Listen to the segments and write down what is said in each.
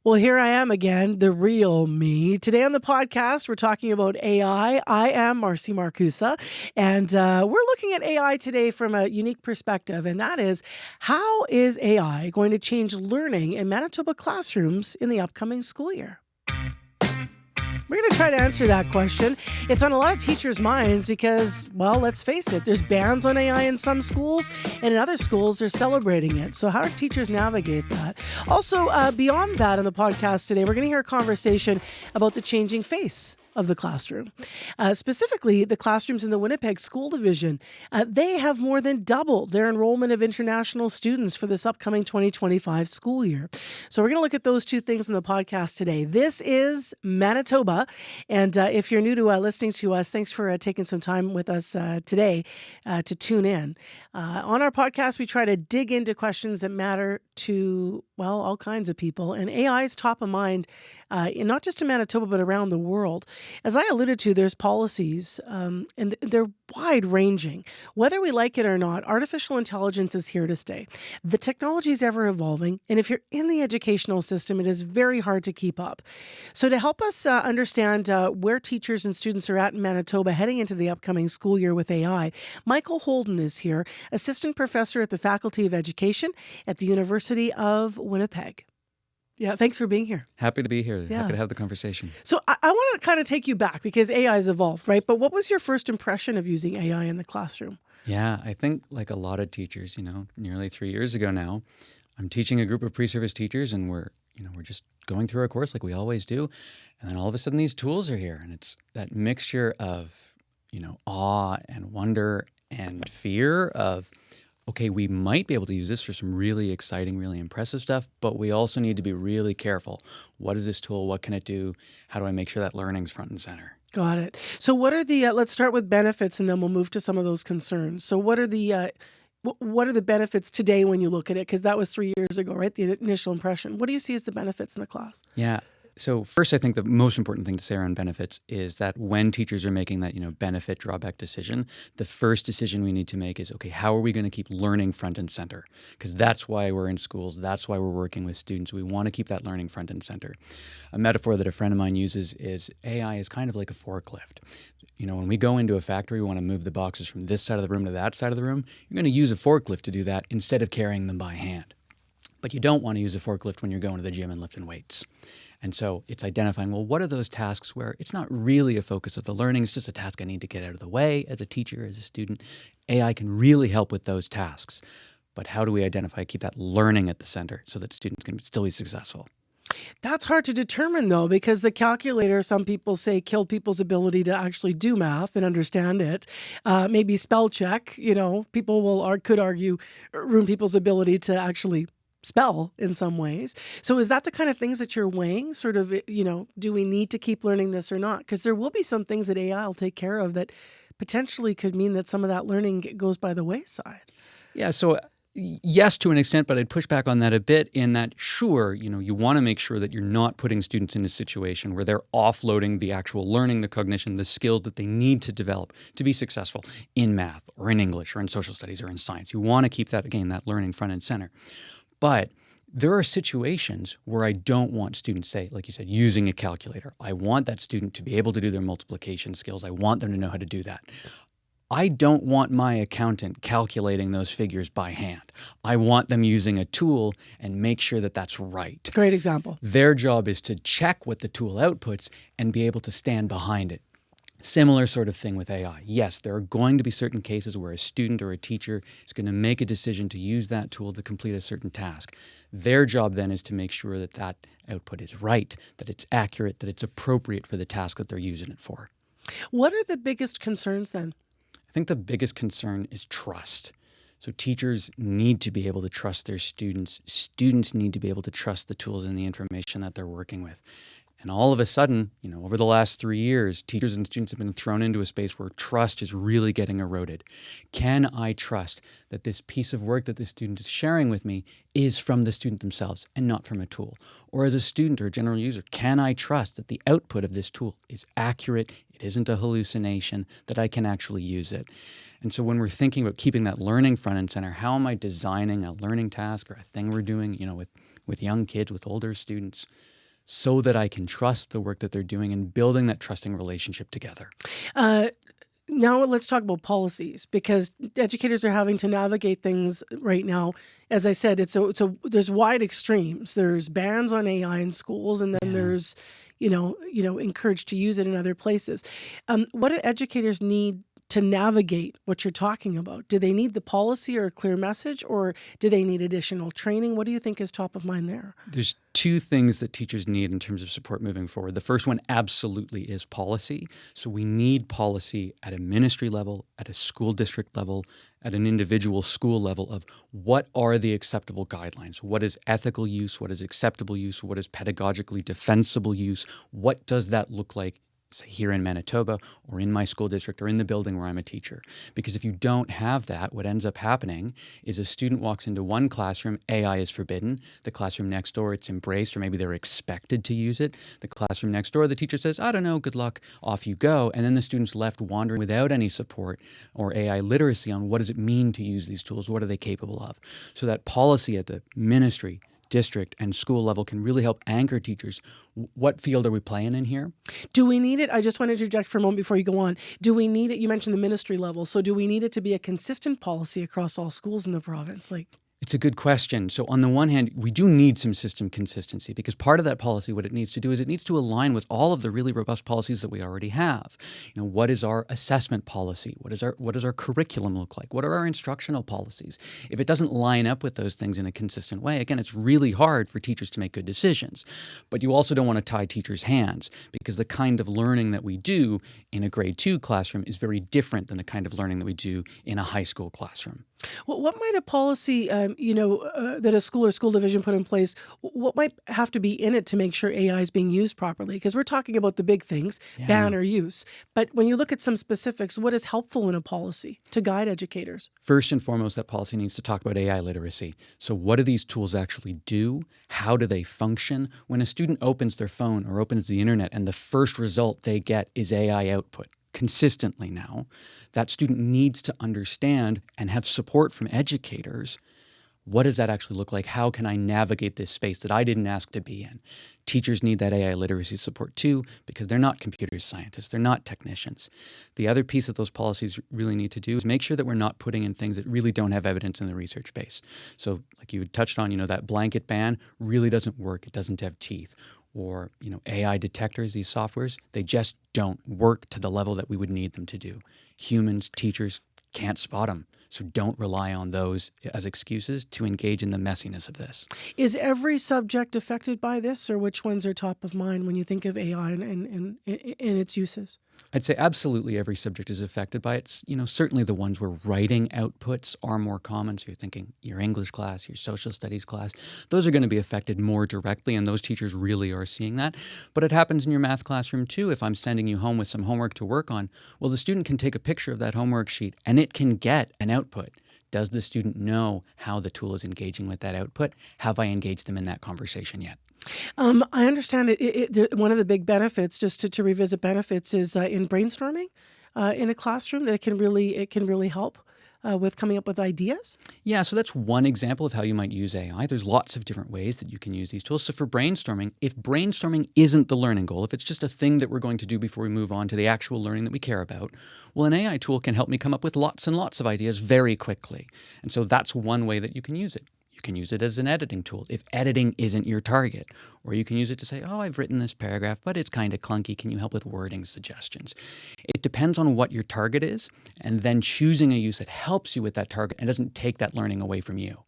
Well, here I am again, the real me. Today on the podcast, we're talking about AI. I am Marcy Markusa, and we're looking at AI today from a unique perspective, and that is, how is AI going to change learning in Manitoba classrooms in the upcoming school year? We're going to try to answer that question. It's on a lot of teachers' minds because, well, let's face it, there's bans on AI in some schools, and in other schools, they're celebrating it. So how do teachers navigate that? Also, beyond that on the podcast today, we're going to hear a conversation about the changing face of the classroom. Specifically, the classrooms in the Winnipeg School Division. They have more than doubled their enrollment of international students for this upcoming 2025 school year. So we're going to look at those two things in the podcast today. This is Manitoba. And if you're new to listening to us, thanks for taking some time with us today to tune in. On our podcast, we try to dig into questions that matter to, well, all kinds of people. And AI is top of mind, not just in Manitoba, but around the world. As I alluded to, there's policies, and they're wide-ranging. Whether we like it or not, artificial intelligence is here to stay. The technology is ever evolving, and if you're in the educational system, it is very hard to keep up. So to help us understand where teachers and students are at in Manitoba heading into the upcoming school year with AI, Michael Holden is here, assistant professor at the Faculty of Education at the University of Winnipeg. Yeah, thanks for being here. Happy to be here. Yeah. Happy to have the conversation. So I want to kind of take you back because AI has evolved, right? But what was your first impression of using AI in the classroom? Yeah, I think like a lot of teachers, nearly 3 years ago now, I'm teaching a group of pre-service teachers and we're just going through our course like we always do. And then all of a sudden these tools are here and it's that mixture of, awe and wonder and fear of, okay, we might be able to use this for some really exciting, really impressive stuff, but we also need to be really careful. What is this tool? What can it do? How do I make sure that learning's front and center? Got it. So what are the, let's start with benefits and then we'll move to some of those concerns. So what are the benefits today when you look at it? Because that was 3 years ago, right? The initial impression. What do you see as the benefits in the class? Yeah. So first, I think the most important thing to say around benefits is that when teachers are making that, benefit drawback decision, the first decision we need to make is, okay, how are we going to keep learning front and center? Because that's why we're in schools. That's why we're working with students. We want to keep that learning front and center. A metaphor that a friend of mine uses is AI is kind of like a forklift. When we go into a factory, we want to move the boxes from this side of the room to that side of the room. You're going to use a forklift to do that instead of carrying them by hand. But you don't want to use a forklift when you're going to the gym and lifting weights. And so it's identifying, well, what are those tasks where it's not really a focus of the learning, it's just a task I need to get out of the way as a teacher, as a student. AI can really help with those tasks. But how do we keep that learning at the center so that students can still be successful? That's hard to determine, though, because the calculator, some people say, killed people's ability to actually do math and understand it. Maybe spell check, people could argue, ruin people's ability to actually spell in some ways. So is that the kind of things that you're weighing? Sort of, do we need to keep learning this or not? Because there will be some things that AI will take care of that potentially could mean that some of that learning goes by the wayside. Yeah, so yes, to an extent, but I'd push back on that a bit in that, sure, you want to make sure that you're not putting students in a situation where they're offloading the actual learning, the cognition, the skills that they need to develop to be successful in math or in English or in social studies or in science. You want to keep that, again, that learning front and center. But there are situations where I don't want students, say, like you said, using a calculator. I want that student to be able to do their multiplication skills. I want them to know how to do that. I don't want my accountant calculating those figures by hand. I want them using a tool and make sure that that's right. Great example. Their job is to check what the tool outputs and be able to stand behind it. Similar sort of thing with AI. Yes, there are going to be certain cases where a student or a teacher is going to make a decision to use that tool to complete a certain task. Their job then is to make sure that that output is right, that it's accurate, that it's appropriate for the task that they're using it for. What are the biggest concerns then? I think the biggest concern is trust. So teachers need to be able to trust their students. Students need to be able to trust the tools and the information that they're working with. And all of a sudden, over the last 3 years, teachers and students have been thrown into a space where trust is really getting eroded. Can I trust that this piece of work that the student is sharing with me is from the student themselves and not from a tool? Or as a student or a general user, can I trust that the output of this tool is accurate, it isn't a hallucination, that I can actually use it? And so when we're thinking about keeping that learning front and center, how am I designing a learning task or a thing we're doing, with young kids, with older students? so that I can trust the work that they're doing and building that trusting relationship together. Uh, Now let's talk about policies, because educators are having to navigate things right now. As I said, there's wide extremes. There's bans on AI in schools, and then Yeah. there's encouraged to use it in other places. What do educators need to navigate what you're talking about? Do they need the policy or a clear message, or do they need additional training? What do you think is top of mind there? There's two things that teachers need in terms of support moving forward. The first one absolutely is policy. So we need policy at a ministry level, at a school district level, at an individual school level of what are the acceptable guidelines? What is ethical use? What is acceptable use? What is pedagogically defensible use? What does that look like, say, here in Manitoba or in my school district or in the building where I'm a teacher? Because if you don't have that, what ends up happening is a student walks into one classroom, AI is forbidden. The classroom next door, it's embraced, or maybe they're expected to use it. The classroom next door, the teacher says, I don't know, good luck, off you go. And then the student's left wandering without any support or AI literacy on what does it mean to use these tools? What are they capable of? So that policy at the ministry, district, and school level can really help anchor teachers. What field are we playing in here? Do we need it? I just want to interject for a moment before you go on. Do we need it? You mentioned the ministry level. So do we need it to be a consistent policy across all schools in the province? It's a good question. So on the one hand, we do need some system consistency, because part of that policy, what it needs to do is it needs to align with all of the really robust policies that we already have. What is our assessment policy? What does our curriculum look like? What are our instructional policies? If it doesn't line up with those things in a consistent way, again, it's really hard for teachers to make good decisions. But you also don't want to tie teachers' hands, because the kind of learning that we do in a grade 2 classroom is very different than the kind of learning that we do in a high school classroom. Well, what might a policy, that a school or school division put in place, what might have to be in it to make sure AI is being used properly? Because we're talking about the big things, ban or use. But when you look at some specifics, what is helpful in a policy to guide educators? First and foremost, that policy needs to talk about AI literacy. So what do these tools actually do? How do they function? When a student opens their phone or opens the internet and the first result they get is AI output consistently now, that student needs to understand and have support from educators. What does that actually look like? How can I navigate this space that I didn't ask to be in? Teachers need that AI literacy support too, because they're not computer scientists, they're not technicians. The other piece that those policies really need to do is make sure that we're not putting in things that really don't have evidence in the research base. So like you had touched on, that blanket ban really doesn't work. It doesn't have teeth. Or, AI detectors, these softwares, they just don't work to the level that we would need them to do. Humans, teachers can't spot them. So don't rely on those as excuses to engage in the messiness of this. Is every subject affected by this, or which ones are top of mind when you think of AI and its uses? I'd say absolutely every subject is affected by it. Certainly the ones where writing outputs are more common. So you're thinking your English class, your social studies class, those are going to be affected more directly, and those teachers really are seeing that. But it happens in your math classroom too. If I'm sending you home with some homework to work on, well, the student can take a picture of that homework sheet and it can get an output. Does the student know how the tool is engaging with that output? Have I engaged them in that conversation yet? I understand one of the big benefits, just to revisit benefits, is in brainstorming in a classroom, that it can really help with coming up with ideas. Yeah, so that's one example of how you might use AI. There's lots of different ways that you can use these tools. So for brainstorming, if brainstorming isn't the learning goal, if it's just a thing that we're going to do before we move on to the actual learning that we care about, well, an AI tool can help me come up with lots and lots of ideas very quickly. And so that's one way that you can use it. You can use it as an editing tool if editing isn't your target. Or you can use it to say, oh, I've written this paragraph, but it's kind of clunky. Can you help with wording suggestions? It depends on what your target is, and then choosing a use that helps you with that target and doesn't take that learning away from you.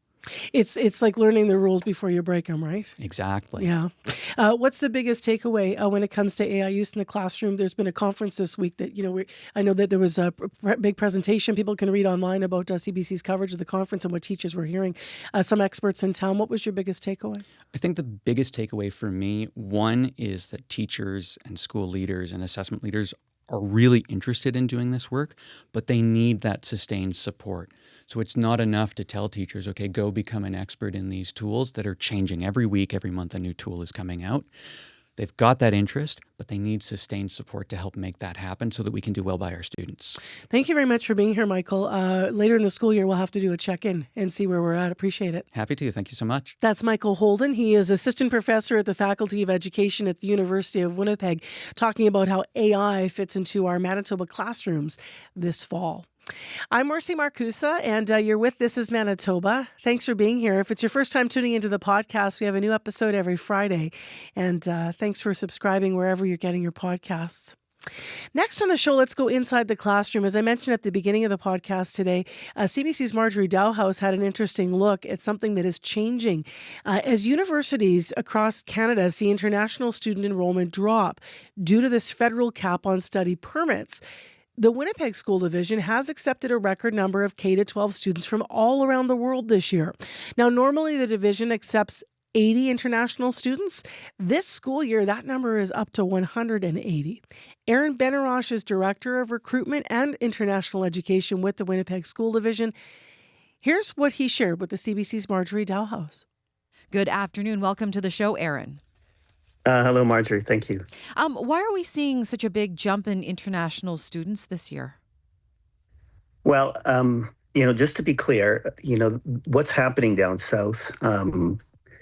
It's like learning the rules before you break them, right? Exactly. Yeah. What's the biggest takeaway when it comes to AI use in the classroom? There's been a conference this week that, I know that there was a big presentation. People can read online about CBC's coverage of the conference and what teachers were hearing. Some experts in town. What was your biggest takeaway? I think the biggest takeaway for me, one, is that teachers and school leaders and assessment leaders are really interested in doing this work, but they need that sustained support. So it's not enough to tell teachers, okay, go become an expert in these tools that are changing every week, every month a new tool is coming out. They've got that interest, but they need sustained support to help make that happen so that we can do well by our students. Thank you very much for being here, Michael. Later in the school year, we'll have to do a check-in and see where we're at. Appreciate it. Happy to. Thank you so much. That's Michael Holden. He is assistant professor at the Faculty of Education at the University of Winnipeg, talking about how AI fits into our Manitoba classrooms this fall. I'm Marcy Markusa, and you're with This is Manitoba. Thanks for being here. If it's your first time tuning into the podcast, we have a new episode every Friday. And thanks for subscribing wherever you're getting your podcasts. Next on the show, let's go inside the classroom. As I mentioned at the beginning of the podcast today, CBC's Marjorie Dowhos had an interesting look at something that is changing. As universities across Canada see international student enrollment drop due to this federal cap on study permits, the Winnipeg School Division has accepted a record number of K-12 students from all around the world this year. Now, normally the division accepts 80 international students. This school year, that number is up to 180. Aaron Benarroch is Director of Recruitment and International Education with the Winnipeg School Division. Here's what he shared with the CBC's Marjorie Dowhos. Good afternoon. Welcome to the show, Aaron. Hello, Marjorie. Thank you. Why are we seeing such a big jump in international students this year? Well, just to be clear, what's happening down south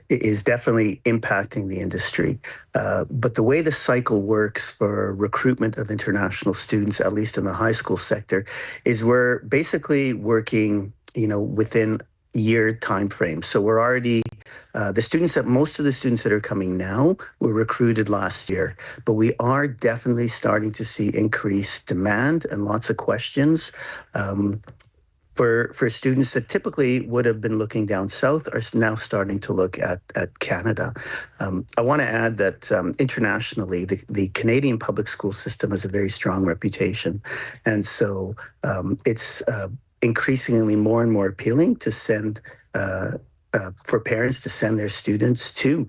is definitely impacting the industry. But the way the cycle works for recruitment of international students, at least in the high school sector, is we're basically working, within year time frame. So we're already most of the students that are coming now were recruited last year, but we are definitely starting to see increased demand and lots of questions for students that typically would have been looking down south are now starting to look at Canada. I want to add that internationally, the Canadian public school system has a very strong reputation, and so it's increasingly more and more appealing to send for parents to send their students to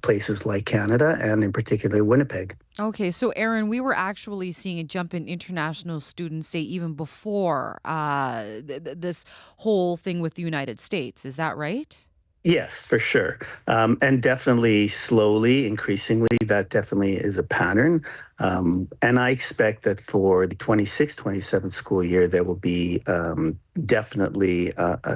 places like Canada and in particular Winnipeg. Okay, so Aaron, we were actually seeing a jump in international students, say even before this whole thing with the United States. Is that right? Yes, for sure. And definitely slowly, increasingly, that definitely is a pattern. And I expect that for the 26-27 school year, there will be definitely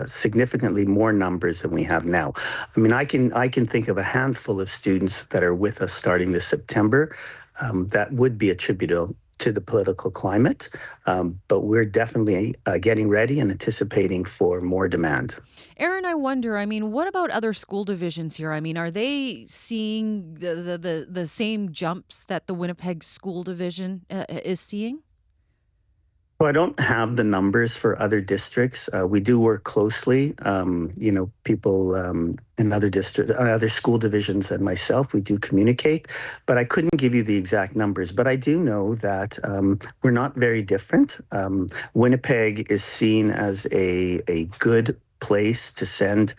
significantly more numbers than we have now. I mean, I can think of a handful of students that are with us starting this September that would be attributable to the political climate, but we're definitely getting ready and anticipating for more demand. Aaron, I wonder, what about other school divisions here? Are they seeing the same jumps that the Winnipeg School Division is seeing? Well, I don't have the numbers for other districts. We do work closely. People in other districts, other school divisions and myself, we do communicate, but I couldn't give you the exact numbers. But I do know that we're not very different. Winnipeg is seen as a good place to send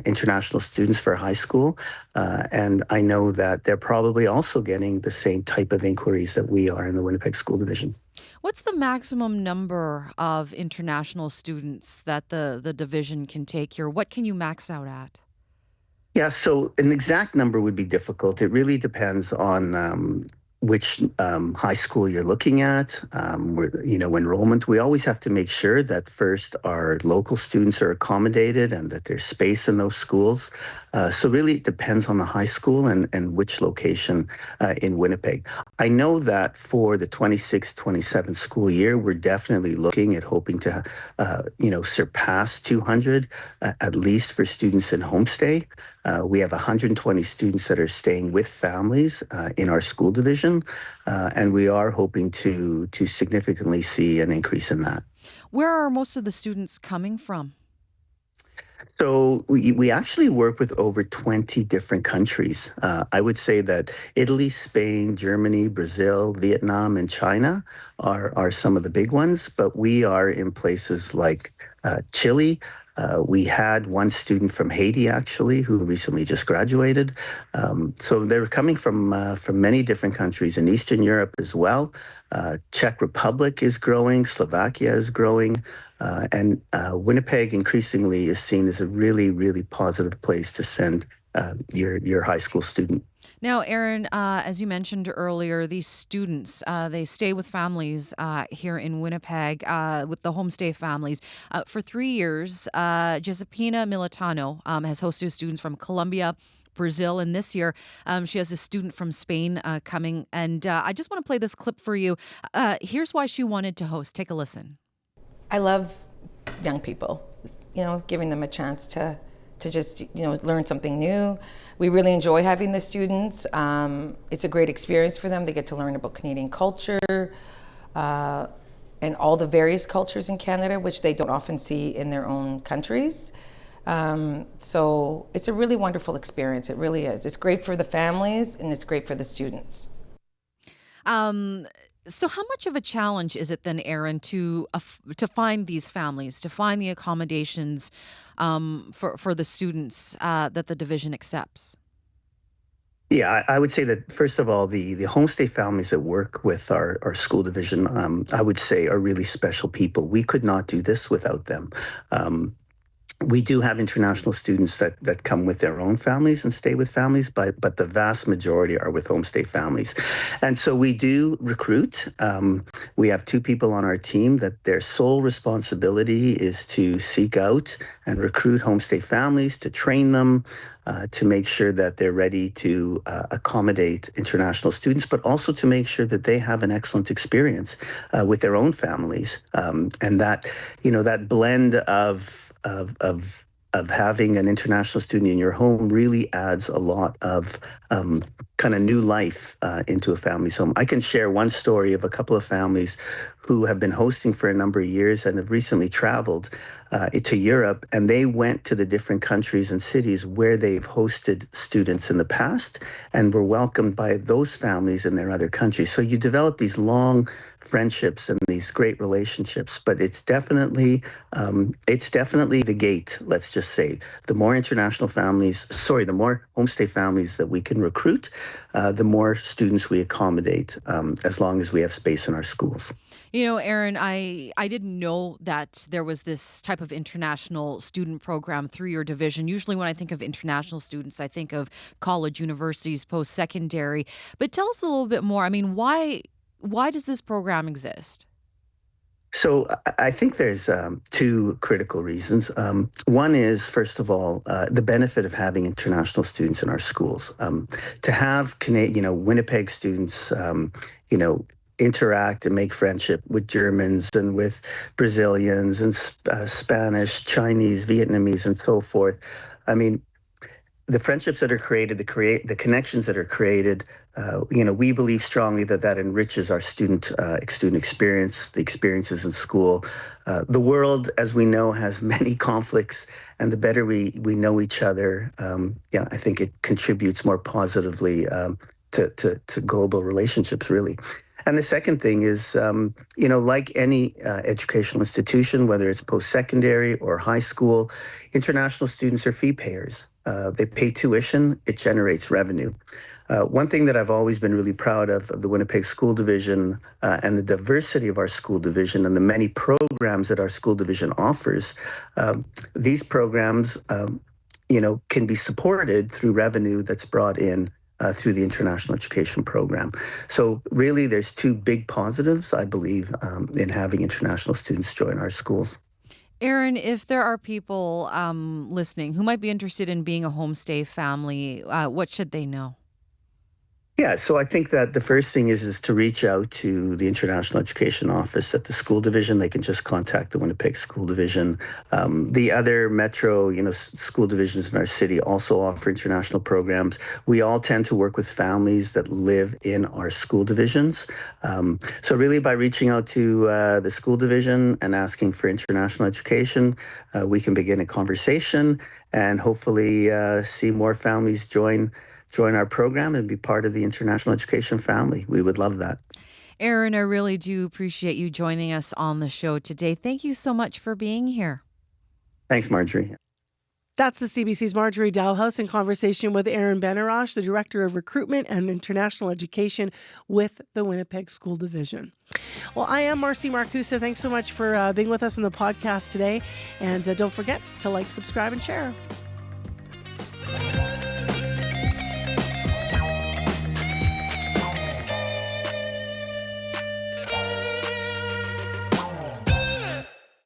international students for high school. And I know that they're probably also getting the same type of inquiries that we are in the Winnipeg School Division. What's the maximum number of international students that the division can take here? What can you max out at? Yeah, so an exact number would be difficult. It really depends on which high school you're looking at, enrollment. We always have to make sure that first our local students are accommodated and that there's space in those schools. So really it depends on the high school and which location in Winnipeg. I know that for the 26-27 school year, we're definitely looking at hoping to, surpass 200, at least for students in homestay. We have 120 students that are staying with families in our school division, and we are hoping to significantly see an increase in that. Where are most of the students coming from? So we actually work with over 20 different countries. I would say that Italy, Spain, Germany, Brazil, Vietnam, and China are some of the big ones, but we are in places like Chile. We had one student from Haiti, actually, who recently just graduated. So they're coming from many different countries in Eastern Europe as well. Czech Republic is growing, Slovakia is growing, and Winnipeg increasingly is seen as a really, really positive place to send your high school student. Now, Aaron, as you mentioned earlier, these students, they stay with families here in Winnipeg, with the homestay families. For 3 years, Giuseppina Militano has hosted students from Colombia, Brazil, and this year she has a student from Spain coming. And I just want to play this clip for you. Here's why she wanted to host. Take a listen. I love young people, giving them a chance to just, learn something new. We really enjoy having the students. It's a great experience for them. They get to learn about Canadian culture and all the various cultures in Canada, which they don't often see in their own countries. So it's a really wonderful experience. It really is. It's great for the families and it's great for the students. So how much of a challenge is it then, Aaron, to find these families, to find the accommodations for the students that the division accepts? Yeah, I would say that, first of all, the homestay families that work with our school division, I would say, are really special people. We could not do this without them. We do have international students that come with their own families and stay with families, but the vast majority are with homestay families. And so we do recruit. We have 2 people on our team that their sole responsibility is to seek out and recruit homestay families, to train them, to make sure that they're ready to accommodate international students, but also to make sure that they have an excellent experience with their own families. And that, that blend of having an international student in your home really adds a lot of kind of new life into a family's home. I can share one story of a couple of families who have been hosting for a number of years and have recently traveled to Europe, and they went to the different countries and cities where they've hosted students in the past and were welcomed by those families in their other countries. So you develop these long friendships and these great relationships, but it's definitely the gate. Let's just say the more the more homestay families that we can recruit, the more students we accommodate, as long as we have space in our schools. Aaron, I didn't know that there was this type of international student program through your division. Usually when I think of international students, I think of college, universities, post-secondary. But tell us a little bit more. I mean, why does this program exist? So I think there's 2 critical reasons. One is, first of all, the benefit of having international students in our schools. To have Winnipeg students, interact and make friendship with Germans and with Brazilians and Spanish, Chinese, Vietnamese, and so forth. I mean, the friendships that are created, the connections that are created, we believe strongly that enriches our student experience, the experiences in school. The world, as we know, has many conflicts, and the better we know each other, I think it contributes more positively to global relationships, really. And the second thing is, like any educational institution, whether it's post-secondary or high school, international students are fee payers. They pay tuition, it generates revenue. One thing that I've always been really proud of the Winnipeg School Division and the diversity of our school division and the many programs that our school division offers, these programs, can be supported through revenue that's brought in through the international education program. So really, there's 2 big positives, I believe, in having international students join our schools. Aaron, if there are people listening who might be interested in being a homestay family, what should they know? Yeah, so I think that the first thing is to reach out to the International Education Office at the school division. They can just contact the Winnipeg School Division. The other metro, school divisions in our city also offer international programs. We all tend to work with families that live in our school divisions. So really, by reaching out to the school division and asking for international education, we can begin a conversation and hopefully see more families join our program and be part of the international education family. We would love that. Aaron, I really do appreciate you joining us on the show today. Thank you so much for being here. Thanks, Marjorie. That's the CBC's Marjorie Dowhos in conversation with Aaron Benarroch, the Director of Recruitment and International Education with the Winnipeg School Division. Well, I am Marcy Markusa. Thanks so much for being with us on the podcast today. And don't forget to like, subscribe, and share.